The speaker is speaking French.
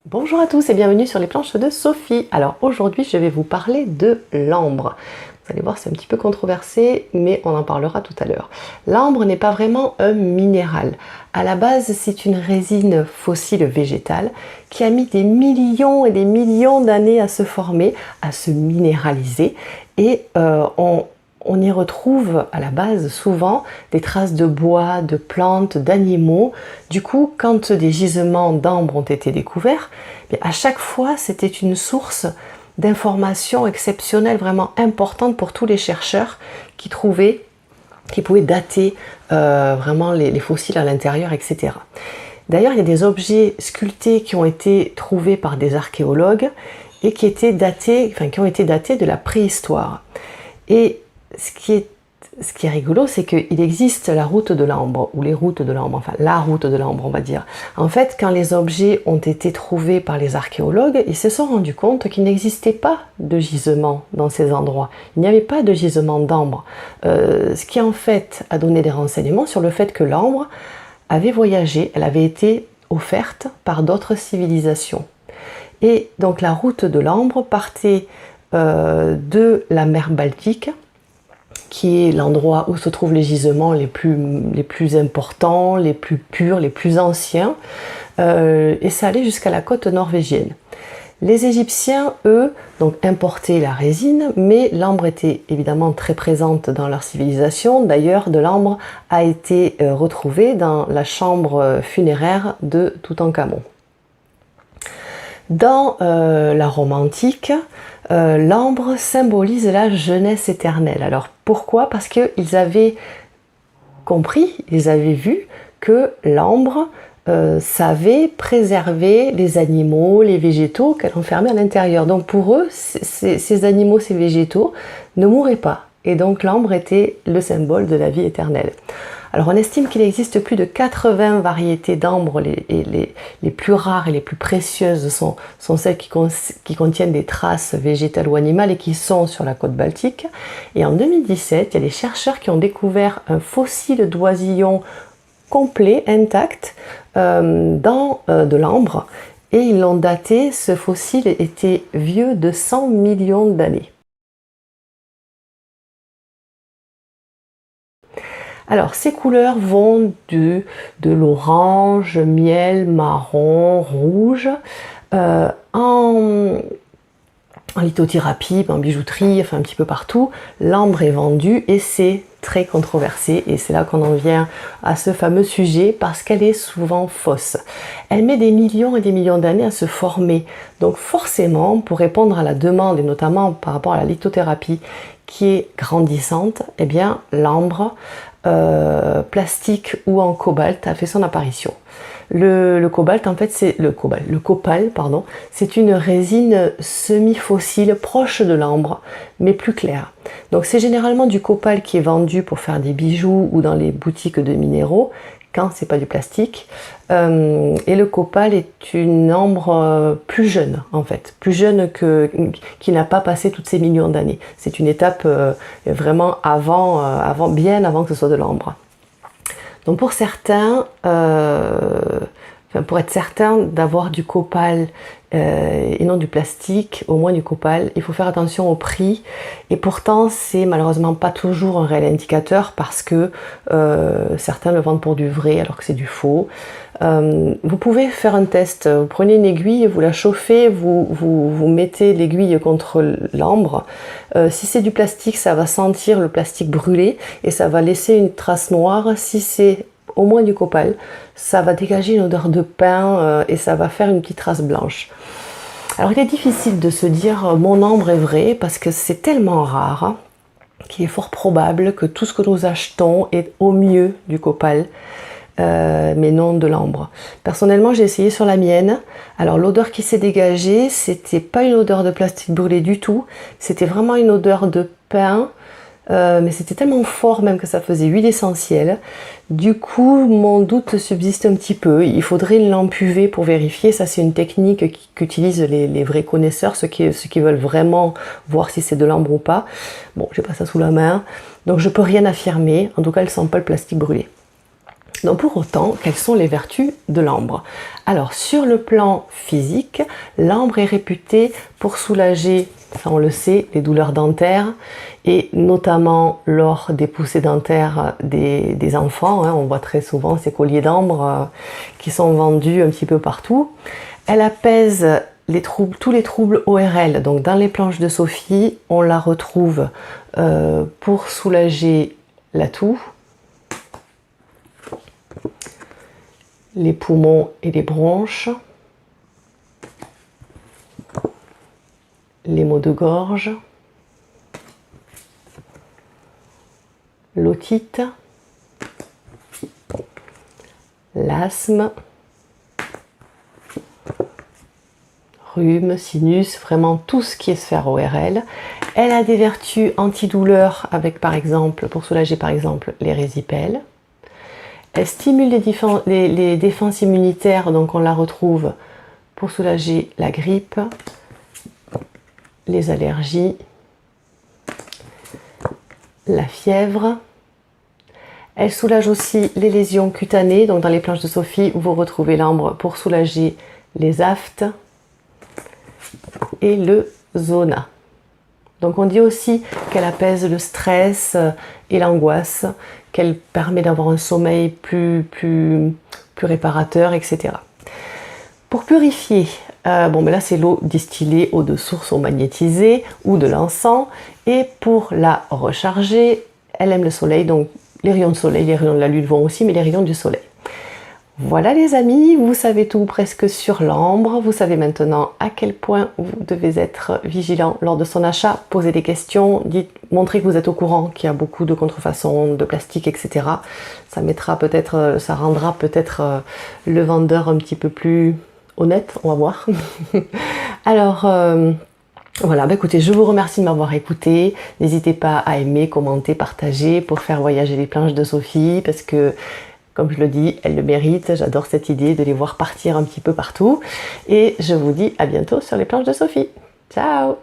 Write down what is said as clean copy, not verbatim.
Bonjour à tous et bienvenue sur les planches de Sophie. Alors aujourd'hui je vais vous parler de l'ambre. Vous allez voir, c'est un petit peu controversé, mais on en parlera tout à l'heure. L'ambre n'est pas vraiment un minéral. À la base, c'est une résine fossile végétale qui a mis des millions et des millions d'années à se former, à se minéraliser. Et on y retrouve à la base souvent des traces de bois, de plantes, d'animaux. Du coup, quand des gisements d'ambre ont été découverts, à chaque fois c'était une source d'informations exceptionnelles, vraiment importantes pour tous les chercheurs qui pouvaient dater vraiment les fossiles à l'intérieur, etc. D'ailleurs, il y a des objets sculptés qui ont été trouvés par des archéologues et qui ont été datés de la préhistoire. Et ce qui est rigolo, c'est qu'il existe la route de l'ambre, ou les routes de l'ambre, enfin la route de l'ambre on va dire. En fait, quand les objets ont été trouvés par les archéologues, ils se sont rendus compte qu'il n'existait pas de gisement dans ces endroits. Il n'y avait pas de gisement d'ambre. Ce qui en fait a donné des renseignements sur le fait que l'ambre avait voyagé, elle avait été offerte par d'autres civilisations. Et donc la route de l'ambre partait de la mer Baltique, qui est l'endroit où se trouvent les gisements les plus importants, les plus purs, les plus anciens, et ça allait jusqu'à la côte norvégienne. Les Égyptiens, eux, donc importaient la résine, mais l'ambre était évidemment très présente dans leur civilisation. D'ailleurs, de l'ambre a été retrouvé dans la chambre funéraire de Toutankhamon. Dans la Rome antique, l'ambre symbolise la jeunesse éternelle. Alors pourquoi? Parce qu'ils avaient compris, ils avaient vu que l'ambre savait préserver les animaux, les végétaux qu'elle enfermait à l'intérieur. Donc pour eux, ces animaux, ces végétaux ne mouraient pas. Et donc l'ambre était le symbole de la vie éternelle. Alors on estime qu'il existe plus de 80 variétés d'ambre. Les plus rares et les plus précieuses sont celles qui contiennent des traces végétales ou animales et qui sont sur la côte baltique. Et en 2017, il y a des chercheurs qui ont découvert un fossile d'oisillon complet, intact, dans de l'ambre. Et ils l'ont daté, ce fossile était vieux de 100 millions d'années. Alors, ces couleurs vont de l'orange, miel, marron, rouge, en lithothérapie, en bijouterie, enfin un petit peu partout. L'ambre est vendue et c'est très controversé et c'est là qu'on en vient à ce fameux sujet parce qu'elle est souvent fausse. Elle met des millions et des millions d'années à se former. Donc forcément, pour répondre à la demande et notamment par rapport à la lithothérapie qui est grandissante, eh bien l'ambre plastique ou en cobalt a fait son apparition. Le cobalt, en fait, c'est le copal, pardon, c'est une résine semi-fossile proche de l'ambre, mais plus claire. Donc c'est généralement du copal qui est vendu pour faire des bijoux ou dans les boutiques de minéraux, quand c'est pas du plastique. Et le copal est une ambre plus jeune, en fait, plus jeune qui n'a pas passé toutes ces millions d'années. C'est une étape vraiment bien avant que ce soit de l'ambre. Donc pour certains, pour être certain d'avoir du copal et non du plastique, au moins du copal, il faut faire attention au prix. Et pourtant, c'est malheureusement pas toujours un réel indicateur parce que certains le vendent pour du vrai alors que c'est du faux. Vous pouvez faire un test. Vous prenez une aiguille, vous la chauffez, vous mettez l'aiguille contre l'ambre. Si c'est du plastique, ça va sentir le plastique brûlé et ça va laisser une trace noire. Si c'est au moins du copal, ça va dégager une odeur de pain et ça va faire une petite trace blanche. Alors il est difficile de se dire mon ambre est vrai parce que c'est tellement rare qu'il est fort probable que tout ce que nous achetons est au mieux du copal. Mais non de l'ambre. Personnellement, j'ai essayé sur la mienne. Alors l'odeur qui s'est dégagée, c'était pas une odeur de plastique brûlé du tout. C'était vraiment une odeur de pain. Mais c'était tellement fort même que ça faisait huile essentielle. Du coup, mon doute subsiste un petit peu. Il faudrait une lampe UV pour vérifier. Ça, c'est une technique qu'utilisent les vrais connaisseurs, ceux qui veulent vraiment voir si c'est de l'ambre ou pas. Bon, j'ai pas ça sous la main, donc je peux rien affirmer. En tout cas, elle sent pas le plastique brûlé. Donc pour autant, quelles sont les vertus de l'ambre? Alors sur le plan physique, l'ambre est réputé pour soulager, ça on le sait, les douleurs dentaires et notamment lors des poussées dentaires des enfants. On voit très souvent ces colliers d'ambre qui sont vendus un petit peu partout. Elle apaise tous les troubles ORL. Donc dans les planches de Sophie, on la retrouve pour soulager la toux, les poumons et les bronches, les maux de gorge, l'otite, l'asthme, rhume, sinus, vraiment tout ce qui est sphère ORL. Elle a des vertus antidouleurs avec par exemple, pour soulager par exemple les résipelles. Elle stimule les défenses immunitaires, donc on la retrouve pour soulager la grippe, les allergies, la fièvre. Elle soulage aussi les lésions cutanées, donc dans les planches de Sophie, vous retrouvez l'ambre pour soulager les aftes et le zona. Donc on dit aussi qu'elle apaise le stress et l'angoisse, qu'elle permet d'avoir un sommeil plus réparateur, etc. Pour purifier, bon, mais là c'est l'eau distillée, eau de source ou magnétisée ou de l'encens. Et pour la recharger, elle aime le soleil, donc les rayons de soleil, les rayons de la lune vont aussi, mais les rayons du soleil. Voilà les amis, vous savez tout presque sur l'ambre. Vous savez maintenant à quel point vous devez être vigilant lors de son achat. Posez des questions, montrez que vous êtes au courant qu'il y a beaucoup de contrefaçons, de plastique, etc. Ça rendra peut-être le vendeur un petit peu plus honnête, on va voir. Alors, voilà, écoutez, je vous remercie de m'avoir écouté. N'hésitez pas à aimer, commenter, partager pour faire voyager les planches de Sophie parce que, comme je le dis, elle le mérite. J'adore cette idée de les voir partir un petit peu partout. Et je vous dis à bientôt sur les planches de Sophie. Ciao!